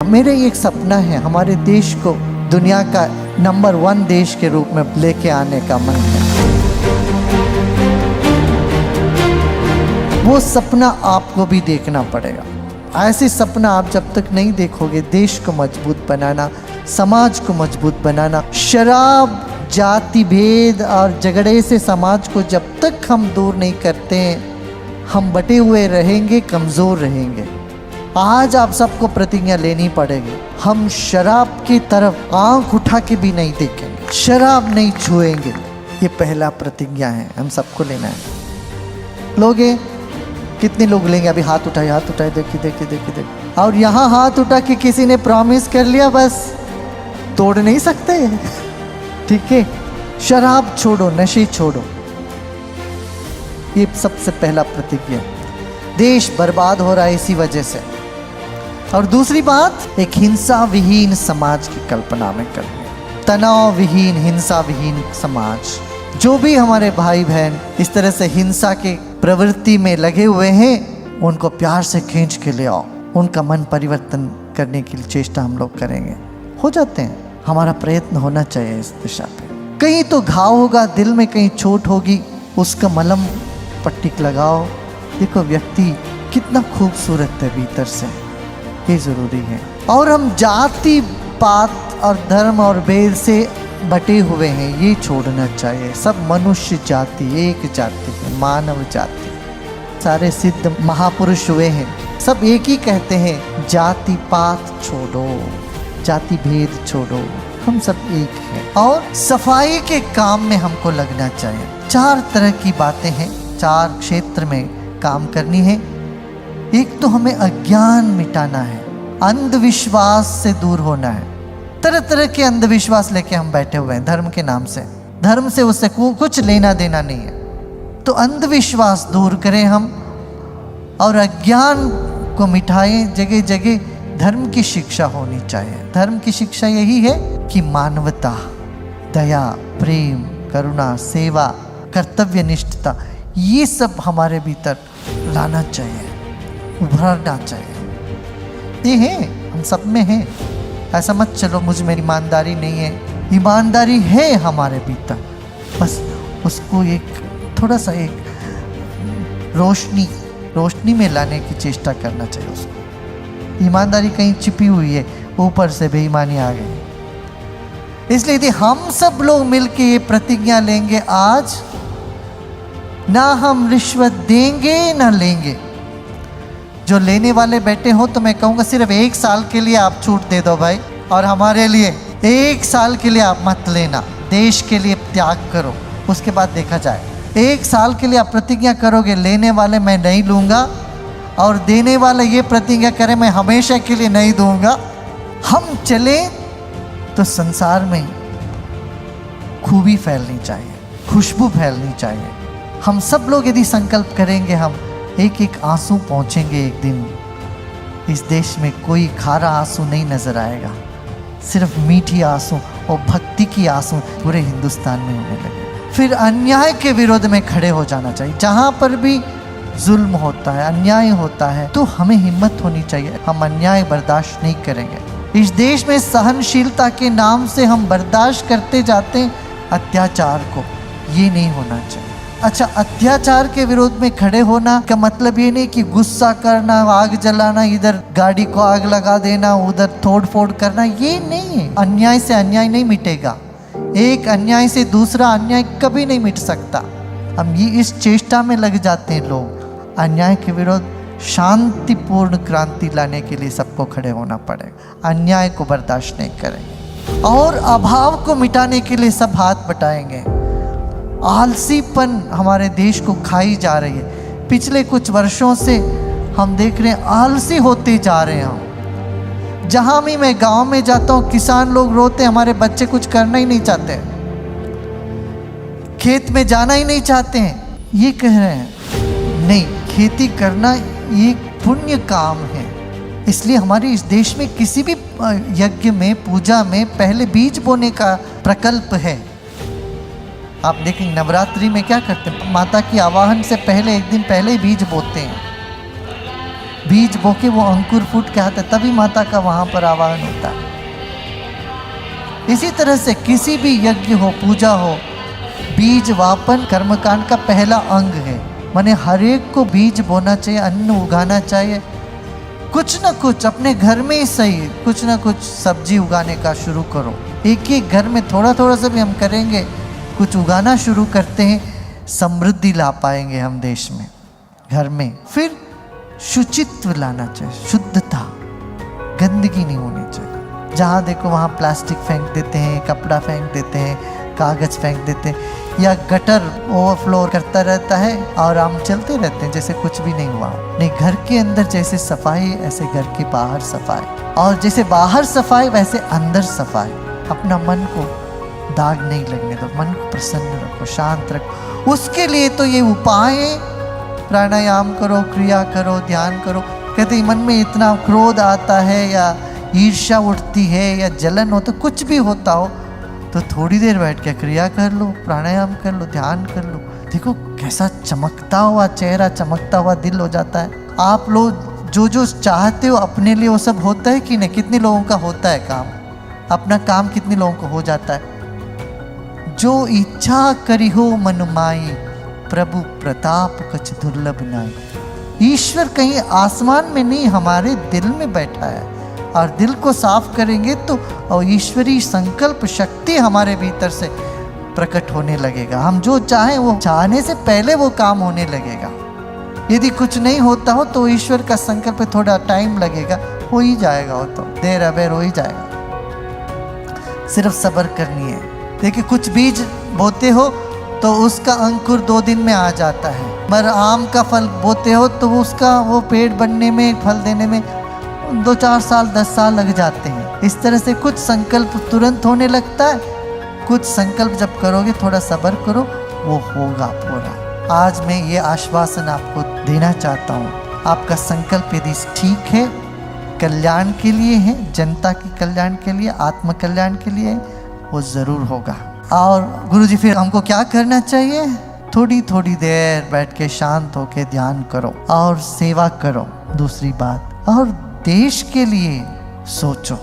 मेरे एक सपना है हमारे देश को दुनिया का नंबर 1 देश के रूप में लेके आने का मन है। वो सपना आपको भी देखना पड़ेगा। ऐसे सपना आप जब तक नहीं देखोगे, देश को मजबूत बनाना, समाज को मजबूत बनाना, शराब, जाति भेद और झगड़े से समाज को जब तक हम दूर नहीं करते हैं, हम बटे हुए रहेंगे, कमज़ोर रहेंगे। आज आप सबको प्रतिज्ञा लेनी पड़ेगी। हम शराब की तरफ आंख उठा के भी नहीं देखेंगे, शराब नहीं छुएंगे। ये पहला प्रतिज्ञा है, हम सबको लेना है। लोगे कितने लोग लेंगे? अभी हाथ उठाए, देखिए। और यहाँ हाथ उठा के किसी ने प्रॉमिस कर लिया, बस तोड़ नहीं सकते। ठीक है, शराब छोड़ो, नशे छोड़ो। ये सबसे पहला प्रतिज्ञा। देश बर्बाद हो रहा है इसी वजह से। और दूसरी बात, एक हिंसा विहीन समाज की कल्पना में करनी। तनाव विहीन, हिंसा विहीन समाज। जो भी हमारे भाई बहन इस तरह से हिंसा के प्रवृत्ति में लगे हुए हैं, उनको प्यार से खींच के ले आओ। उनका मन परिवर्तन करने की चेष्टा हम लोग करेंगे। हो जाते हैं, हमारा प्रयत्न होना चाहिए इस दिशा पे। कहीं तो घाव होगा दिल में, कहीं चोट होगी, उसका मलहम पट्टी लगाओ। देखो व्यक्ति कितना खूबसूरत है भीतर से, ये ज़रूरी है। और हम जाति पात और धर्म और भेद से बटे हुए हैं, ये छोड़ना चाहिए। सब मनुष्य जाति, एक जाति है, मानव जाति। सारे सिद्ध महापुरुष हुए हैं, सब एक ही कहते हैं, जाति पात छोड़ो, जाति भेद छोड़ो, हम सब एक हैं। और सफाई के काम में हमको लगना चाहिए। 4 तरह की बातें हैं, 4 क्षेत्र में काम करनी है। एक तो हमें अज्ञान मिटाना है, अंधविश्वास से दूर होना है। तरह तरह के अंधविश्वास लेके हम बैठे हुए हैं धर्म के नाम से। धर्म से उससे कुछ लेना देना नहीं है। तो अंधविश्वास दूर करें हम, और अज्ञान को मिटाएं। जगह जगह धर्म की शिक्षा होनी चाहिए। धर्म की शिक्षा यही है कि मानवता, दया, प्रेम, करुणा, सेवा, कर्तव्य निष्ठता, ये सब हमारे भीतर लाना चाहिए, उभरना चाहिए। ये है, हम सब में है। ऐसा मत चलो मुझ में ईमानदारी नहीं है। ईमानदारी है हमारे भीतर, बस उसको एक थोड़ा सा एक रोशनी में लाने की चेष्टा करना चाहिए उसको। ईमानदारी कहीं छिपी हुई है, ऊपर से बेईमानी आ गई। इसलिए यदि हम सब लोग मिलके ये प्रतिज्ञा लेंगे, आज ना हम रिश्वत देंगे ना लेंगे। जो लेने वाले बैठे हो तो मैं कहूँगा सिर्फ 1 साल के लिए आप छूट दे दो भाई, और हमारे लिए 1 साल के लिए आप मत लेना। देश के लिए त्याग करो, उसके बाद देखा जाए। 1 साल के लिए आप प्रतिज्ञा करोगे, लेने वाले मैं नहीं लूँगा, और देने वाले ये प्रतिज्ञा करे मैं हमेशा के लिए नहीं दूँगा। हम चले तो संसार में खूबी फैलनी चाहिए, खुशबू फैलनी चाहिए। हम सब लोग यदि संकल्प करेंगे, हम एक एक आंसू पहुँचेंगे एक दिन। इस देश में कोई खारा आंसू नहीं नजर आएगा, सिर्फ मीठी आंसू और भक्ति की आंसू पूरे हिंदुस्तान में होने लगे। फिर अन्याय के विरोध में खड़े हो जाना चाहिए। जहाँ पर भी जुल्म होता है, अन्याय होता है, तो हमें हिम्मत होनी चाहिए। हम अन्याय बर्दाश्त नहीं करेंगे। इस देश में सहनशीलता के नाम से हम बर्दाश्त करते जाते हैं अत्याचार को, ये नहीं होना चाहिए। अच्छा, अत्याचार के विरोध में खड़े होना का मतलब ये नहीं कि गुस्सा करना, आग जलाना, इधर गाड़ी को आग लगा देना, उधर तोड़ फोड़ करना, ये नहीं है। अन्याय से अन्याय नहीं मिटेगा। एक अन्याय से दूसरा अन्याय कभी नहीं मिट सकता। हम ये इस चेष्टा में लग जाते हैं लोग। अन्याय के विरोध शांतिपूर्ण क्रांति लाने के लिए सबको खड़े होना पड़ेगा। अन्याय को बर्दाश्त नहीं करेंगे, और अभाव को मिटाने के लिए सब हाथ बटाएंगे। आलसीपन हमारे देश को खाई जा रही है। पिछले कुछ वर्षों से हम देख रहे हैं आलसी होते जा रहे हैं। जहाँ भी मैं गांव में जाता हूँ, किसान लोग रोते, हमारे बच्चे कुछ करना ही नहीं चाहते, खेत में जाना ही नहीं चाहते हैं। ये कह रहे हैं नहीं, खेती करना ये पुण्य काम है। इसलिए हमारे इस देश में किसी भी यज्ञ में, पूजा में पहले बीज बोने का प्रकल्प है। आप देखेंगे नवरात्रि में क्या करते हैं, माता की आवाहन से पहले 1 दिन पहले बीज बोते हैं। बीज बोके वो अंकुर फूट के आता है, तभी माता का वहाँ पर आवाहन होता है। इसी तरह से किसी भी यज्ञ हो, पूजा हो, बीज वापन कर्मकांड का पहला अंग है। माने हर एक को बीज बोना चाहिए, अन्न उगाना चाहिए। कुछ ना कुछ अपने घर में ही सही, कुछ ना कुछ सब्जी उगाने का शुरू करो। एक एक घर में थोड़ा थोड़ा सा भी हम करेंगे, कुछ उगाना शुरू करते हैं, समृद्धि ला पाएंगे हम देश में, घर में। फिर शुचित्व लाना चाहिए, शुद्धता, गंदगी नहीं होनी चाहिए। जहाँ देखो वहाँ प्लास्टिक फेंक देते हैं, कपड़ा फेंक देते हैं, कागज फेंक देते हैं, या गटर ओवरफ्लो करता रहता है और हम चलते रहते हैं जैसे कुछ भी नहीं हुआ। नहीं, घर के अंदर जैसे सफाई ऐसे घर के बाहर सफाई, और जैसे बाहर सफाई वैसे अंदर सफाई। अपना मन को दाग नहीं लगने दो, मन को प्रसन्न रखो, शांत रखो। उसके लिए तो ये उपाय है, प्राणायाम करो, क्रिया करो, ध्यान करो। कहते मन में इतना क्रोध आता है या ईर्ष्या उठती है या जलन हो, तो कुछ भी होता हो तो थोड़ी देर बैठ के क्रिया कर लो, प्राणायाम कर लो, ध्यान कर लो। देखो कैसा चमकता हुआ चेहरा, चमकता हुआ दिल हो जाता है। आप लोग जो जो चाहते हो अपने लिए वो सब होता है कि नहीं? कितने लोगों का होता है काम? अपना काम कितने लोगों को हो जाता है? जो इच्छा करी हो मन माई, प्रभु प्रताप कछ दुर्लभ नाई। ईश्वर कहीं आसमान में नहीं, हमारे दिल में बैठा है। और दिल को साफ करेंगे तो और ईश्वरीय संकल्प शक्ति हमारे भीतर से प्रकट होने लगेगा। हम जो चाहें वो चाहने से पहले वो काम होने लगेगा। यदि कुछ नहीं होता हो तो ईश्वर का संकल्प थोड़ा टाइम लगेगा, हो ही जाएगा। वो तो देर अबेर हो ही जाएगा, सिर्फ सब्र करनी है। देखिए कुछ बीज बोते हो तो उसका अंकुर 2 दिन में आ जाता है, मगर आम का फल बोते हो तो उसका वो पेड़ बनने में, फल देने में 2-4 साल 10 साल लग जाते हैं। इस तरह से कुछ संकल्प तुरंत होने लगता है, कुछ संकल्प जब करोगे थोड़ा सब्र करो, वो होगा पूरा। आज मैं ये आश्वासन आपको देना चाहता हूँ, आपका संकल्प यदि ठीक है, कल्याण के लिए है, जनता के कल्याण के लिए, आत्म कल्याण के लिए, वो ज़रूर होगा। और गुरुजी फिर हमको क्या करना चाहिए? थोड़ी थोड़ी देर बैठ के शांत होके ध्यान करो और सेवा करो। दूसरी बात, और देश के लिए सोचो।